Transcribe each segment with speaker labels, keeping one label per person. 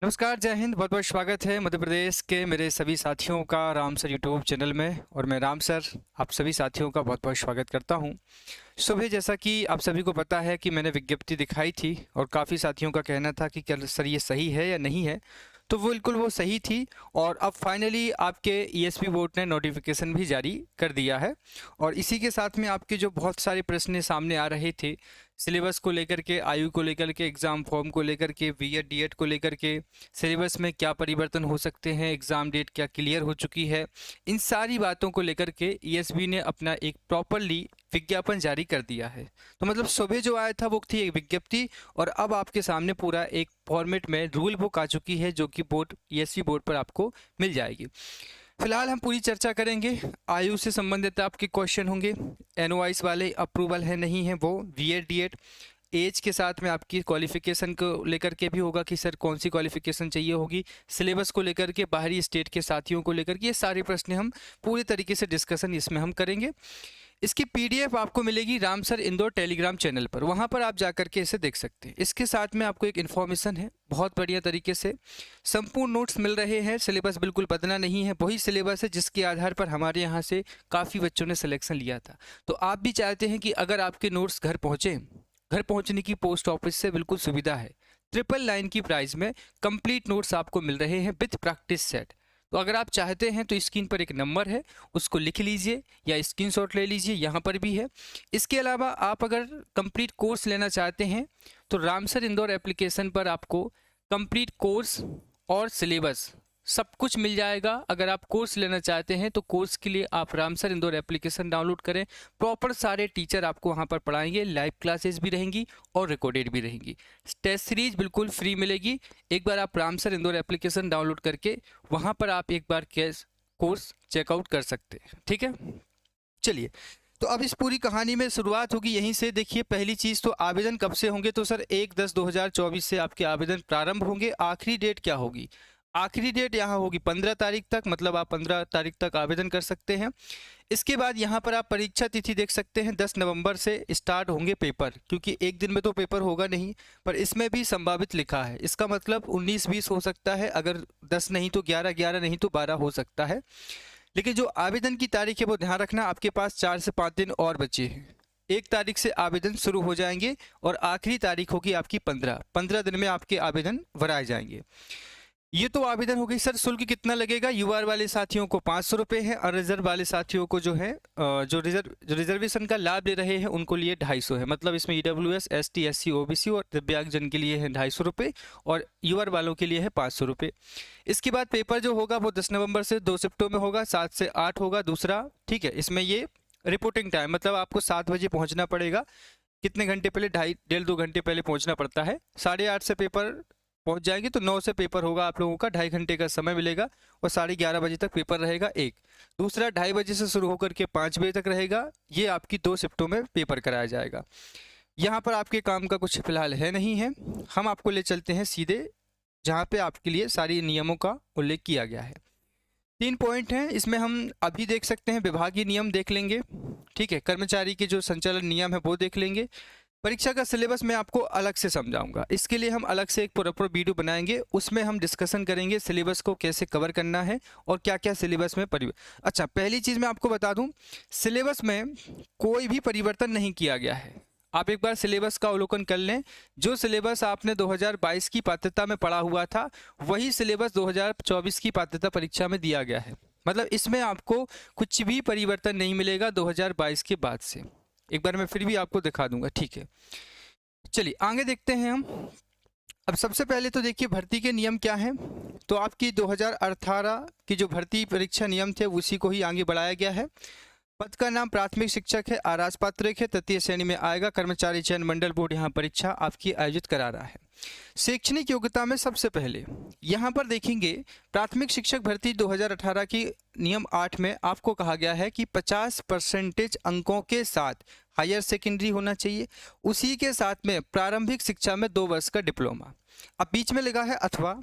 Speaker 1: नमस्कार, जय हिंद। बहुत बहुत स्वागत है मध्य प्रदेश के मेरे सभी साथियों का राम सर यूट्यूब चैनल में। और मैं राम सर आप सभी साथियों का बहुत बहुत स्वागत करता हूं। सुबह जैसा कि आप सभी को पता है कि मैंने विज्ञप्ति दिखाई थी और काफ़ी साथियों का कहना था कि क्या सर ये सही है या नहीं है, तो वो बिल्कुल वो सही थी। और अब फाइनली आपके ईएसपी बोर्ड ने नोटिफिकेशन भी जारी कर दिया है। और इसी के साथ में आपके जो बहुत सारे प्रश्न सामने आ रहे थे सिलेबस को लेकर के, आयु को लेकर के, एग्ज़ाम फॉर्म को लेकर के, बीएड डीएड को लेकर के, सिलेबस में क्या परिवर्तन हो सकते हैं, एग्ज़ाम डेट क्या क्लियर हो चुकी है, इन सारी बातों को लेकर के ईएसबी ने अपना एक प्रॉपरली विज्ञापन जारी कर दिया है। तो मतलब सुबह जो आया था वो थी एक विज्ञप्ति, और अब आपके सामने पूरा एक फॉर्मेट में रूल बुक आ चुकी है जो कि बोर्ड ईएसबी बोर्ड पर आपको मिल जाएगी। फिलहाल हम पूरी चर्चा करेंगे। आयु से संबंधित आपके क्वेश्चन होंगे, एनओआईस वाले अप्रूवल है नहीं है वो, बीएड डीएड, एज के साथ में आपकी क्वालिफिकेशन को लेकर के भी होगा कि सर कौन सी क्वालिफिकेशन चाहिए होगी, सिलेबस को लेकर के, बाहरी स्टेट के साथियों को लेकर के, ये सारे प्रश्न हम पूरी तरीके से डिस्कशन इसमें हम करेंगे। इसकी पीडीएफ आपको मिलेगी Ram sir Indore Telegram channel पर, वहाँ पर आप जाकर के इसे देख सकते हैं। इसके साथ में आपको एक इन्फॉर्मेशन है, बहुत बढ़िया तरीके से संपूर्ण नोट्स मिल रहे हैं। सिलेबस बिल्कुल बदला नहीं है, वही सिलेबस है जिसके आधार पर हमारे यहाँ से काफ़ी बच्चों ने सिलेक्शन लिया था। तो आप भी चाहते हैं कि अगर आपके नोट्स घर पहुँचे, घर पहुँचने की पोस्ट ऑफिस से बिल्कुल सुविधा है। 999 की प्राइस में कंप्लीट नोट्स आपको मिल रहे हैं विथ प्रैक्टिस सेट। तो अगर आप चाहते हैं तो स्क्रीन पर एक नंबर है, उसको लिख लीजिए या स्क्रीनशॉट ले लीजिए, यहाँ पर भी है। इसके अलावा आप अगर कंप्लीट कोर्स लेना चाहते हैं तो रामसर इंदौर एप्लीकेशन पर आपको कंप्लीट कोर्स और सिलेबस सब कुछ मिल जाएगा। अगर आप कोर्स लेना चाहते हैं तो कोर्स के लिए आप रामसर इंदौर एप्लीकेशन डाउनलोड करें। प्रॉपर सारे टीचर आपको वहाँ पर पढ़ाएंगे, लाइव क्लासेस भी रहेंगी और रिकॉर्डेड भी रहेंगी। टेस्ट सीरीज बिल्कुल फ्री मिलेगी। एक बार आप रामसर इंदौर एप्लीकेशन डाउनलोड करके वहाँ पर आप एक बार कोर्स चेकआउट कर सकते हैं, ठीक है। चलिए, तो अब इस पूरी कहानी में शुरुआत होगी यहीं से। देखिए, पहली चीज़ तो आवेदन कब से होंगे, तो सर 1/10/2024 से आपके आवेदन प्रारंभ होंगे। आखिरी डेट क्या होगी? आखिरी डेट यहाँ होगी 15 तारीख तक, मतलब आप 15 तारीख तक आवेदन कर सकते हैं। इसके बाद यहाँ पर आप परीक्षा तिथि देख सकते हैं, 10 नवंबर से स्टार्ट होंगे पेपर, क्योंकि एक दिन में तो पेपर होगा नहीं, पर इसमें भी संभावित लिखा है। इसका मतलब 19-20 हो सकता है, अगर 10 नहीं तो 11, 11 नहीं तो 12 हो सकता है। लेकिन जो आवेदन की तारीख है वो ध्यान रखना, आपके पास 4 से 5 दिन और बचे हैं। 1 तारीख से आवेदन शुरू हो जाएंगे और आखिरी तारीख होगी आपकी 15 दिन में आपके आवेदन भराए जाएंगे। ये तो आवेदन हो गई। सर शुल्क कितना लगेगा? यूआर वाले साथियों को 500 रुपये है, और रिजर्व वाले साथियों को जो है जो रिजर्वेशन का लाभ ले रहे हैं उनको लिए 250 है। मतलब इसमें ईडब्ल्यूएस, एसटी, एससी, ओबीसी और दिव्यांगजन के लिए है 250 रुपये, और यूआर वालों के लिए है 500 रुपये। इसके बाद पेपर जो होगा वो 10 नवंबर से 2 शिफ्टों में होगा, 7 से 8 होगा दूसरा, ठीक है। इसमें ये रिपोर्टिंग टाइम, मतलब आपको 7 बजे पहुँचना पड़ेगा। कितने घंटे पहले? 1.5-2 घंटे पहले पहुँचना पड़ता है। 8:30 से पेपर पहुंच जाएंगे तो 9 से पेपर होगा आप लोगों का, 2.5 घंटे का समय मिलेगा, और 11:30 बजे तक पेपर रहेगा एक। दूसरा 2:30 बजे से शुरू होकर के 5 बजे तक रहेगा। ये आपकी 2 शिफ्टों में पेपर कराया जाएगा। यहाँ पर आपके काम का कुछ फिलहाल है नहीं है, हम आपको ले चलते हैं सीधे जहाँ पे आपके लिए सारी नियमों का उल्लेख किया गया है। 3 पॉइंट हैं इसमें, हम अभी देख सकते हैं। विभागीय नियम देख लेंगे, ठीक है। कर्मचारी के जो संचालन नियम है वो देख लेंगे। परीक्षा का सिलेबस मैं आपको अलग से समझाऊंगा, इसके लिए हम अलग से एक प्रॉपर वीडियो बनाएंगे, उसमें हम डिस्कशन करेंगे सिलेबस को कैसे कवर करना है और क्या क्या सिलेबस में अच्छा, पहली चीज़ मैं आपको बता दूं, सिलेबस में कोई भी परिवर्तन नहीं किया गया है। आप एक बार सिलेबस का अवलोकन कर लें। जो सिलेबस आपने 2022 की पात्रता में पढ़ा हुआ था वही सिलेबस 2024 की पात्रता परीक्षा में दिया गया है। मतलब इसमें आपको कुछ भी परिवर्तन नहीं मिलेगा 2022 के बाद से। एक बार मैं फिर भी आपको दिखा दूंगा, ठीक है। चलिए आगे देखते हैं हम। अब सबसे पहले तो देखिए भर्ती के नियम क्या हैं। तो आपकी 2018 की जो भर्ती परीक्षा नियम थे उसी को ही आगे बढ़ाया गया है। पद का नाम प्राथमिक शिक्षक है, अराजपत्रित है, तृतीय श्रेणी में आएगा। कर्मचारी चयन मंडल बोर्ड यहाँ परीक्षा आपकी आयोजित करा रहा है। शैक्षणिक योग्यता में सबसे पहले यहाँ पर देखेंगे, प्राथमिक शिक्षक भर्ती 2018 की नियम 8 में आपको कहा गया है कि 50% अंकों के साथ हायर सेकेंडरी होना चाहिए, उसी के साथ में प्रारंभिक शिक्षा में 2 वर्ष का डिप्लोमा। अब बीच में लगा है अथवा,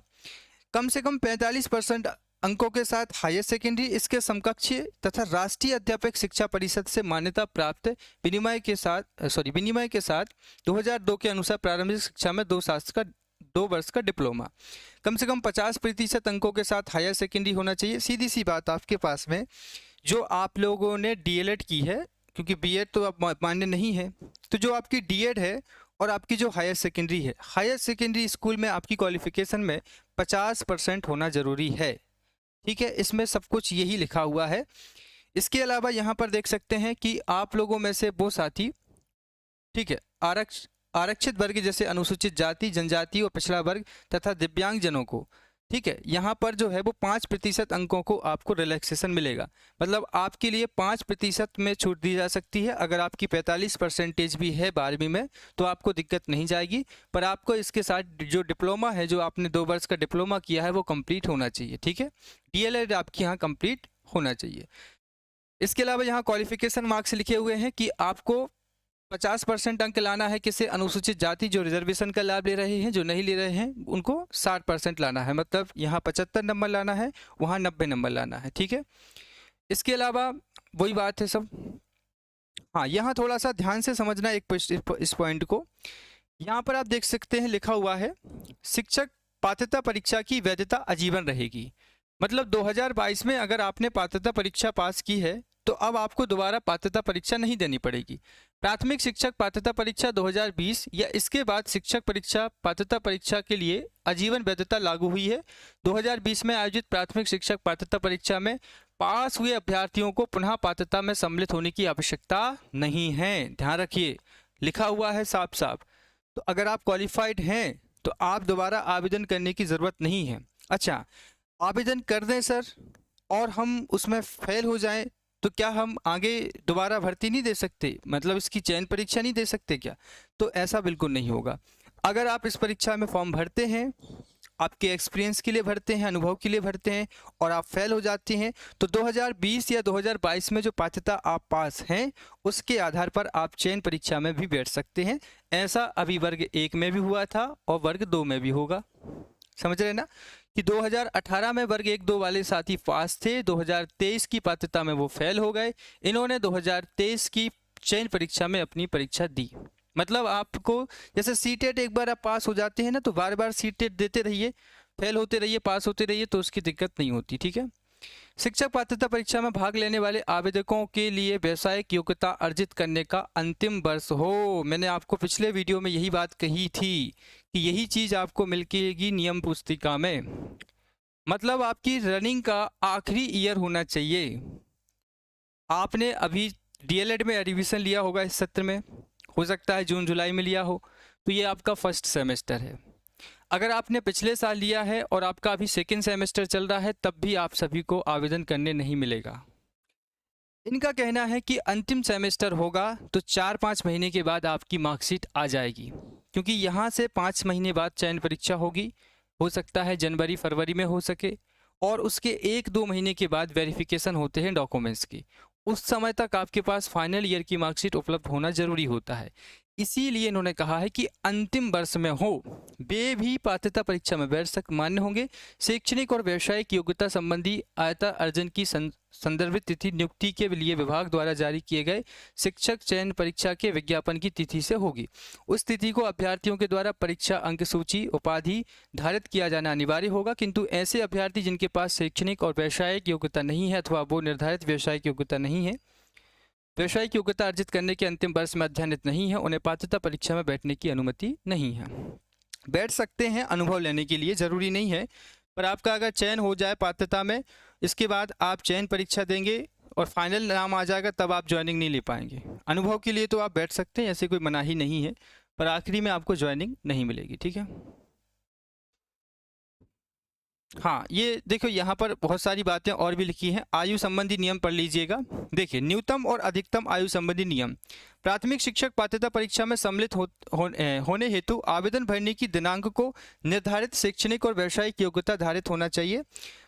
Speaker 1: कम से कम 45% अंकों के साथ हायर सेकेंडरी, इसके समकक्ष तथा राष्ट्रीय अध्यापक शिक्षा परिषद से मान्यता प्राप्त विनिमय के साथ 2002 के अनुसार प्रारंभिक शिक्षा में 2 2 वर्ष का डिप्लोमा, कम से कम 50% अंकों के साथ हायर सेकेंडरी होना चाहिए। सीधी सी बात, आपके पास में जो आप लोगों ने डीएलएड की है, क्योंकि बीएड तो अब मान्य नहीं है, तो जो आपकी डीएड है और आपकी जो हायर सेकेंडरी है, हायर सेकेंडरी स्कूल में आपकी क्वालिफिकेशन में 50% होना ज़रूरी है। ठीक है, इसमें सब कुछ यही लिखा हुआ है। इसके अलावा यहाँ पर देख सकते हैं कि आप लोगों में से वो साथी, ठीक है, आरक्षित वर्ग जैसे अनुसूचित जाति, जनजाति और पिछड़ा वर्ग तथा दिव्यांग जनों को, ठीक है, यहाँ पर जो है वो 5% अंकों को आपको रिलैक्सेशन मिलेगा। मतलब आपके लिए 5% में छूट दी जा सकती है। अगर आपकी 45% भी है 12वीं में तो आपको दिक्कत नहीं जाएगी, पर आपको इसके साथ जो डिप्लोमा है, जो आपने 2 वर्ष का डिप्लोमा किया है, वो कंप्लीट होना चाहिए। ठीक है, डीएलएड आपके यहाँ कंप्लीट होना चाहिए। इसके अलावा यहाँ क्वालिफिकेशन मार्क्स लिखे हुए हैं कि आपको 50% अंक लाना है। किसी अनुसूचित जाति जो रिजर्वेशन का लाभ ले रहे हैं, जो नहीं ले रहे हैं, उनको 60% लाना है। मतलब यहाँ 75 नंबर लाना है, वहाँ 90 नंबर लाना है। ठीक है, इसके अलावा वही बात है सब। हाँ, यहाँ थोड़ा सा ध्यान से समझना इस पॉइंट को। यहाँ पर आप देख सकते हैं लिखा हुआ है, शिक्षक पात्रता परीक्षा की वैधता आजीवन रहेगी। मतलब 2022 में अगर आपने पात्रता परीक्षा पास की है तो अब आपको दोबारा पात्रता परीक्षा नहीं देनी पड़ेगी। प्राथमिक शिक्षक पात्रता परीक्षा 2020 या इसके बाद शिक्षक परीक्षा पात्रता परीक्षा के लिए आजीवन वैधता लागू हुई है। 2020 में आयोजित प्राथमिक शिक्षक पात्रता परीक्षा में पास हुए अभ्यर्थियों को पुनः पात्रता में सम्मिलित होने की आवश्यकता नहीं है। ध्यान रखिए, लिखा हुआ है साफ साफ। तो अगर आप क्वालिफाइड हैं तो आप दोबारा आवेदन करने की ज़रूरत नहीं है। अच्छा, आवेदन कर दें सर और हम उसमें फेल हो जाएं तो क्या हम आगे दोबारा भर्ती नहीं दे सकते? मतलब इसकी चयन परीक्षा नहीं दे सकते क्या? तो ऐसा बिल्कुल नहीं होगा। अगर आप इस परीक्षा में फॉर्म भरते हैं, आपके एक्सपीरियंस के लिए भरते हैं, अनुभव के लिए भरते हैं, और आप फेल हो जाते हैं, तो 2020 या 2022 में जो पात्रता आप पास हैं उसके आधार पर आप चयन परीक्षा में भी बैठ सकते हैं। ऐसा अभी वर्ग 1 में भी हुआ था और वर्ग 2 में भी होगा। समझ रहे ना कि 2018 में वर्ग 1-2 वाले साथी पास थे, 2023 की पात्रता में वो फेल हो गए। इन्होंने 2023 की चयन परीक्षा में अपनी परीक्षा दी। मतलब आपको जैसे सीटेट एक बार आप पास हो जाते हैं ना, तो बार बार सीटेट देते रहिए, फेल होते रहिए, पास होते रहिए, तो उसकी दिक्कत नहीं होती। ठीक है, शिक्षक पात्रता परीक्षा में भाग लेने वाले आवेदकों के लिए व्यावसायिक योग्यता अर्जित करने का अंतिम वर्ष हो। मैंने आपको पिछले वीडियो में यही बात कही थी कि यही चीज़ आपको मिलेगी नियम पुस्तिका में। मतलब आपकी रनिंग का आखिरी ईयर होना चाहिए। आपने अभी डीएलएड में एडमिशन लिया होगा इस सत्र में, हो सकता है जून जुलाई में लिया हो, तो ये आपका फर्स्ट सेमेस्टर है। अगर आपने पिछले साल लिया है और आपका अभी सेकेंड सेमेस्टर चल रहा है, तब भी आप सभी को आवेदन करने नहीं मिलेगा। इनका कहना है कि अंतिम सेमेस्टर होगा तो 4-5 महीने के बाद आपकी मार्कशीट आ जाएगी, क्योंकि यहाँ से 5 महीने बाद चयन परीक्षा होगी। हो सकता है जनवरी फरवरी में हो सके, और उसके 1-2 महीने के बाद वेरिफिकेशन होते हैं डॉक्यूमेंट्स की। उस समय तक आपके पास फाइनल ईयर की मार्कशीट उपलब्ध होना जरूरी होता है। इसीलिए इन्होंने कहा है कि अंतिम वर्ष में हो वे भी पात्रता परीक्षा में बैठ मान्य होंगे। शैक्षणिक और व्यावसायिक योग्यता संबंधी आयता अर्जन की संदर्भित तिथि नियुक्ति के लिए विभाग द्वारा जारी किए गए शिक्षक चयन परीक्षा के विज्ञापन की तिथि से होगी। उस तिथि को अभ्यर्थियों के द्वारा परीक्षा अंक सूची उपाधि धारित किया जाना अनिवार्य होगा, किंतु ऐसे अभ्यर्थी जिनके पास शैक्षणिक और व्यावसायिक योग्यता नहीं है अथवा वो निर्धारित व्यावसायिक योग्यता नहीं है, व्यावसायिक योग्यता अर्जित करने के अंतिम वर्ष में अध्ययनित नहीं है, उन्हें पात्रता परीक्षा में बैठने की अनुमति नहीं है। बैठ सकते हैं अनुभव लेने के लिए, ज़रूरी नहीं है, पर आपका अगर चयन हो जाए पात्रता में, इसके बाद आप चयन परीक्षा देंगे और फाइनल नाम आ जाएगा, तब आप ज्वाइनिंग नहीं ले पाएंगे। अनुभव के लिए तो आप बैठ सकते हैं, ऐसे कोई मनाही नहीं है, पर आखिरी में आपको ज्वाइनिंग नहीं मिलेगी। ठीक है, हाँ, ये देखो यहाँ पर बहुत सारी बातें और भी लिखी हैं। आयु संबंधी नियम पढ़ लीजिएगा। देखिए, न्यूनतम और अधिकतम आयु संबंधी नियम। प्राथमिक शिक्षक पात्रता परीक्षा में सम्मिलित होने हेतु आवेदन भरने की दिनांक को निर्धारित शैक्षणिक और व्यावसायिक योग्यता धारित होना चाहिए।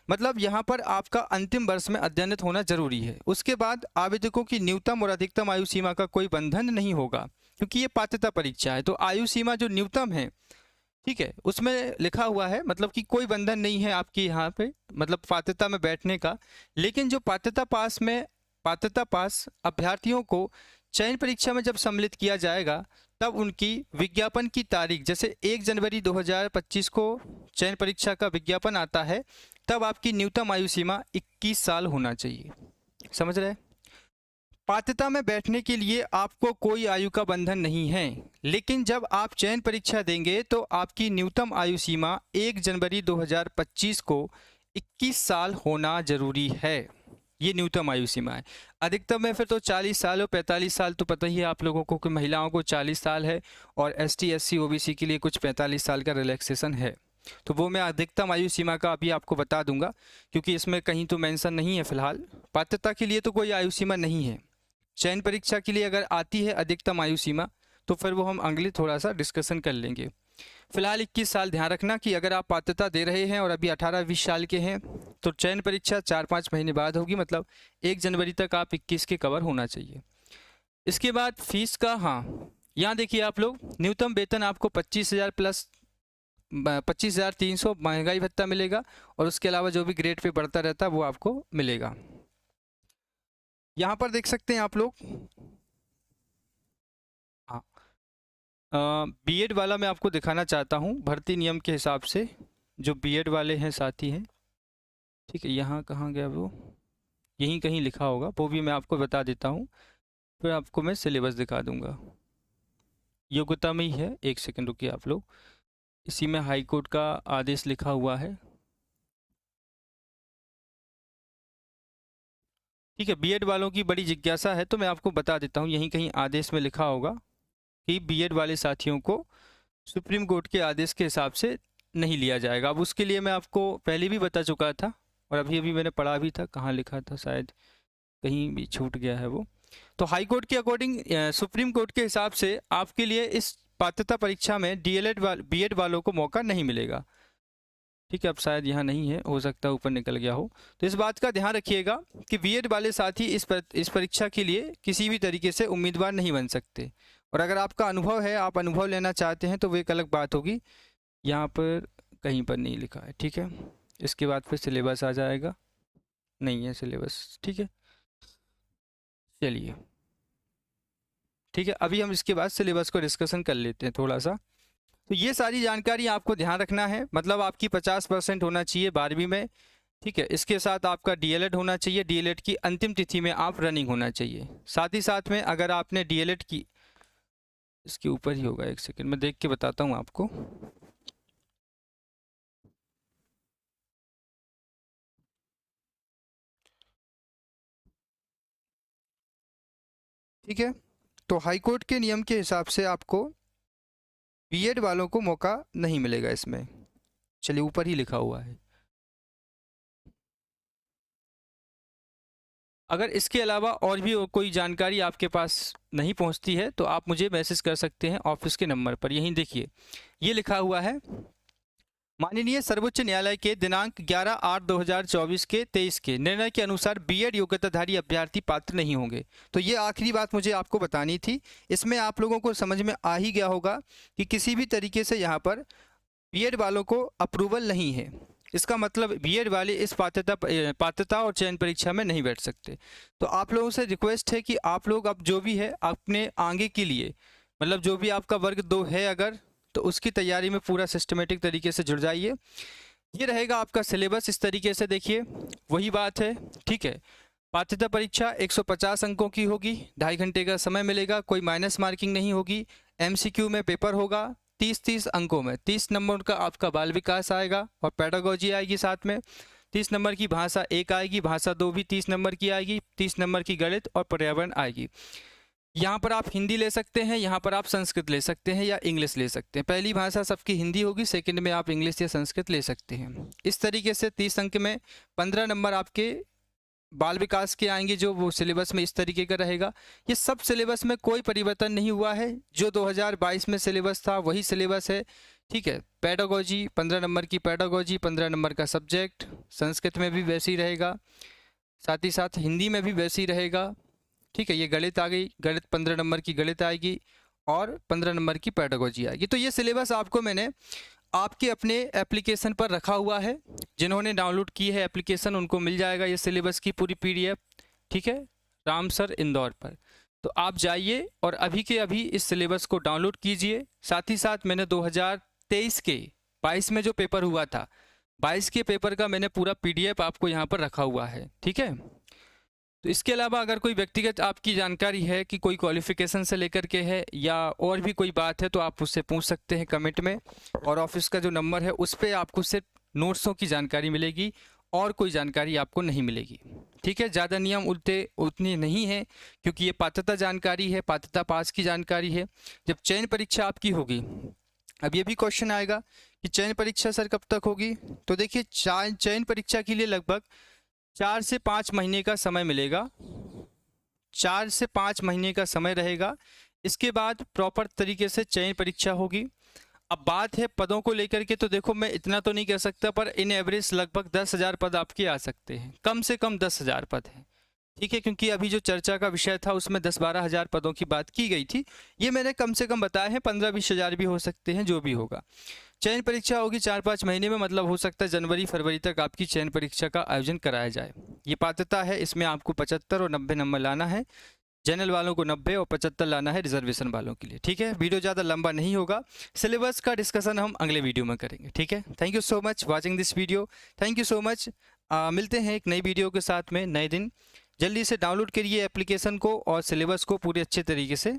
Speaker 1: मतलब यहाँ पर आपका अंतिम वर्ष में अध्ययनित होना जरूरी है। उसके बाद आवेदकों की न्यूनतम और अधिकतम आयु सीमा का कोई बंधन नहीं होगा, क्योंकि ये पात्रता परीक्षा है। तो आयु सीमा जो न्यूनतम है, ठीक है, उसमें लिखा हुआ है, मतलब कि कोई बंधन नहीं है आपकी यहाँ पे, मतलब पात्रता में बैठने का। लेकिन जो पात्रता पास अभ्यर्थियों को चयन परीक्षा में जब सम्मिलित किया जाएगा, तब उनकी विज्ञापन की तारीख, जैसे 1 जनवरी 2025 को चयन परीक्षा का विज्ञापन आता है, तब आपकी न्यूनतम आयु सीमा 21 साल होना चाहिए। समझ रहे हैं? पात्रता में बैठने के लिए आपको कोई आयु का बंधन नहीं है, लेकिन जब आप चयन परीक्षा देंगे तो आपकी न्यूनतम आयु सीमा 1 जनवरी 2025 को 21 साल होना जरूरी है। ये न्यूनतम आयु सीमा है। अधिकतम में फिर तो 40 साल और 45 साल तो पता ही है आप लोगों को कि महिलाओं को 40 साल है, और ST SC OBC के लिए कुछ 45 साल का रिलैक्सेशन है। तो वो मैं अधिकतम आयु सीमा का अभी आपको बता दूंगा, क्योंकि इसमें कहीं तो मेंशन नहीं है फिलहाल। पात्रता के लिए तो कोई आयु सीमा नहीं है। चयन परीक्षा के लिए अगर आती है अधिकतम आयु सीमा, तो फिर वो हम अगले थोड़ा सा डिस्कशन कर लेंगे। फिलहाल 21 साल ध्यान रखना कि अगर आप पात्रता दे रहे हैं और अभी 18-20 साल के हैं, तो चयन परीक्षा 4-5 महीने बाद होगी, मतलब 1 जनवरी तक आप 21 के कवर होना चाहिए। इसके बाद फीस का, हाँ यहाँ देखिए आप लोग, न्यूनतम वेतन आपको 25,000 प्लस 25,300 महंगाई भत्ता मिलेगा, और उसके अलावा जो भी ग्रेड पे बढ़ता रहता है वो आपको मिलेगा। यहाँ पर देख सकते हैं आप लोग, हाँ बीएड वाला मैं आपको दिखाना चाहता हूँ भर्ती नियम के हिसाब से। जो बीएड वाले हैं साथी हैं, ठीक है, यहाँ कहाँ गया वो, यहीं कहीं लिखा होगा, वो भी मैं आपको बता देता हूँ, फिर आपको मैं सिलेबस दिखा दूंगा। योग्यता में ही है, एक सेकंड रुकिए आप लोग, इसी में हाई कोर्ट का आदेश लिखा हुआ है। ठीक है, बीएड वालों की बड़ी जिज्ञासा है तो मैं आपको बता देता हूँ, यहीं कहीं आदेश में लिखा होगा कि बीएड वाले साथियों को सुप्रीम कोर्ट के आदेश के हिसाब से नहीं लिया जाएगा। अब उसके लिए मैं आपको पहले भी बता चुका था, और अभी अभी मैंने पढ़ा भी था, कहाँ लिखा था, शायद कहीं भी छूट गया है वो। तो हाई कोर्ट के अकॉर्डिंग, सुप्रीम कोर्ट के हिसाब से आपके लिए इस पात्रता परीक्षा में बीएड वालों को मौका नहीं मिलेगा। ठीक है, अब शायद यहाँ नहीं है, हो सकता है ऊपर निकल गया हो। तो इस बात का ध्यान रखिएगा कि बीएड वाले साथी इस परीक्षा के लिए किसी भी तरीके से उम्मीदवार नहीं बन सकते, और अगर आपका अनुभव है, आप अनुभव लेना चाहते हैं, तो वो एक अलग बात होगी। यहाँ पर कहीं पर नहीं लिखा है, ठीक है। इसके बाद फिर सिलेबस आ जाएगा, नहीं है सिलेबस, ठीक है, चलिए ठीक है। अभी हम इसके बाद सिलेबस को डिस्कशन कर लेते हैं थोड़ा सा। तो ये सारी जानकारी आपको ध्यान रखना है, मतलब आपकी 50% होना चाहिए 12वीं में, ठीक है। इसके साथ आपका डीएलएड होना चाहिए, डीएलएड की अंतिम तिथि में आप रनिंग होना चाहिए। साथ ही साथ में अगर आपने डीएलएड की, इसके ऊपर ही होगा, एक सेकंड मैं देख के बताता हूँ आपको। ठीक है, तो हाईकोर्ट के नियम के हिसाब से आपको बीएड वालों को मौका नहीं मिलेगा इसमें। चलिए, ऊपर ही लिखा हुआ है। अगर इसके अलावा और भी कोई जानकारी आपके पास नहीं पहुंचती है, तो आप मुझे मैसेज कर सकते हैं ऑफिस के नंबर पर। यहीं देखिए, ये लिखा हुआ है, माननीय सर्वोच्च न्यायालय के दिनांक 11/8/2024 के 23 के निर्णय के अनुसार बीएड योग्यताधारी अभ्यर्थी पात्र नहीं होंगे। तो ये आखिरी बात मुझे आपको बतानी थी। इसमें आप लोगों को समझ में आ ही गया होगा कि किसी भी तरीके से यहाँ पर बीएड वालों को अप्रूवल नहीं है। इसका मतलब बीएड वाले इस पात्रता और चयन परीक्षा में नहीं बैठ सकते। तो आप लोगों से रिक्वेस्ट है कि आप लोग अब जो भी है अपने आगे के लिए, मतलब जो भी आपका वर्ग 2 है अगर, तो उसकी तैयारी में पूरा सिस्टमेटिक तरीके से जुड़ जाइए। ये रहेगा आपका सिलेबस, इस तरीके से देखिए, वही बात है, ठीक है। पात्रता परीक्षा 150 अंकों की होगी, 2.5 घंटे का समय मिलेगा, कोई माइनस मार्किंग नहीं होगी। एमसीक्यू में पेपर होगा 30-30 अंकों में, 30 नंबर का आपका बाल विकास आएगा और पेडागोजी आएगी साथ में। 30 नंबर की भाषा 1 आएगी, भाषा 2 भी 30 नंबर की आएगी, 30 नंबर की गणित और पर्यावरण आएगी। यहाँ पर आप हिंदी ले सकते हैं, यहाँ पर आप संस्कृत ले सकते हैं या इंग्लिश ले सकते हैं। पहली भाषा सबकी हिंदी होगी, सेकंड में आप इंग्लिश या संस्कृत ले सकते हैं। इस तरीके से 30 अंक में 15 नंबर आपके बाल विकास के आएंगे, जो वो सिलेबस में इस तरीके का रहेगा। ये सब सिलेबस में कोई परिवर्तन नहीं हुआ है, जो 2022 में सिलेबस था वही सिलेबस है, ठीक है। पेडागोजी 15 नंबर की पेडागोजी, 15 नंबर का सब्जेक्ट, संस्कृत में भी वैसे ही रहेगा, साथ ही साथ हिंदी में भी वैसे ही रहेगा, ठीक है। ये गणित आ गई, गणित 15 नंबर की गणित आएगी और 15 नंबर की पेडागोजी आएगी। तो ये सिलेबस आपको मैंने आपके अपने एप्लीकेशन पर रखा हुआ है, जिन्होंने डाउनलोड की है एप्लीकेशन उनको मिल जाएगा ये सिलेबस की पूरी PDF, ठीक है, राम सर इंदौर पर। तो आप जाइए और अभी के अभी इस सिलेबस को डाउनलोड कीजिए। साथ ही साथ मैंने 2023 के 22 में जो पेपर हुआ था, 22 के पेपर का मैंने पूरा PDF आपको यहाँ पर रखा हुआ है, ठीक है। तो इसके अलावा अगर कोई व्यक्तिगत आपकी जानकारी है कि कोई क्वालिफिकेशन से लेकर के है या और भी कोई बात है, तो आप उससे पूछ सकते हैं कमेंट में। और ऑफिस का जो नंबर है उस पर आपको सिर्फ नोट्सों की जानकारी मिलेगी और कोई जानकारी आपको नहीं मिलेगी, ठीक है। ज़्यादा नियम उतने नहीं हैं, क्योंकि ये पात्रता जानकारी है, पात्रता पास की जानकारी है। जब चयन परीक्षा आपकी होगी, अब ये भी क्वेश्चन आएगा कि चयन परीक्षा सर कब तक होगी, तो देखिए चयन परीक्षा के लिए लगभग 4 से 5 महीने का समय मिलेगा, 4 से 5 महीने का समय रहेगा। इसके बाद प्रॉपर तरीके से चयन परीक्षा होगी। अब बात है पदों को लेकर के, तो देखो मैं इतना तो नहीं कह सकता, पर इन एवरेज लगभग 10,000 पद आपके आ सकते हैं, कम से कम 10,000 पद हैं, ठीक है। क्योंकि अभी जो चर्चा का विषय था उसमें 10-12 हज़ार पदों की बात की गई थी, ये मैंने कम से कम बताया है, 15-20 हज़ार भी हो सकते हैं, जो भी होगा। चयन परीक्षा होगी 4-5 महीने में, मतलब हो सकता है जनवरी-फरवरी तक आपकी चयन परीक्षा का आयोजन कराया जाए। ये पात्रता है, इसमें आपको 75 और 90 नंबर लाना है, जनरल वालों को 90 और 75 लाना है रिजर्वेशन वालों के लिए, ठीक है। वीडियो ज़्यादा लंबा नहीं होगा, सिलेबस का डिस्कशन हम अगले वीडियो में करेंगे, ठीक है। Thank you so much watching this video, thank you so much. मिलते हैं एक नई वीडियो के साथ में नए दिन। जल्दी से डाउनलोड करिए एप्लीकेशन को और सिलेबस को पूरे अच्छे तरीके से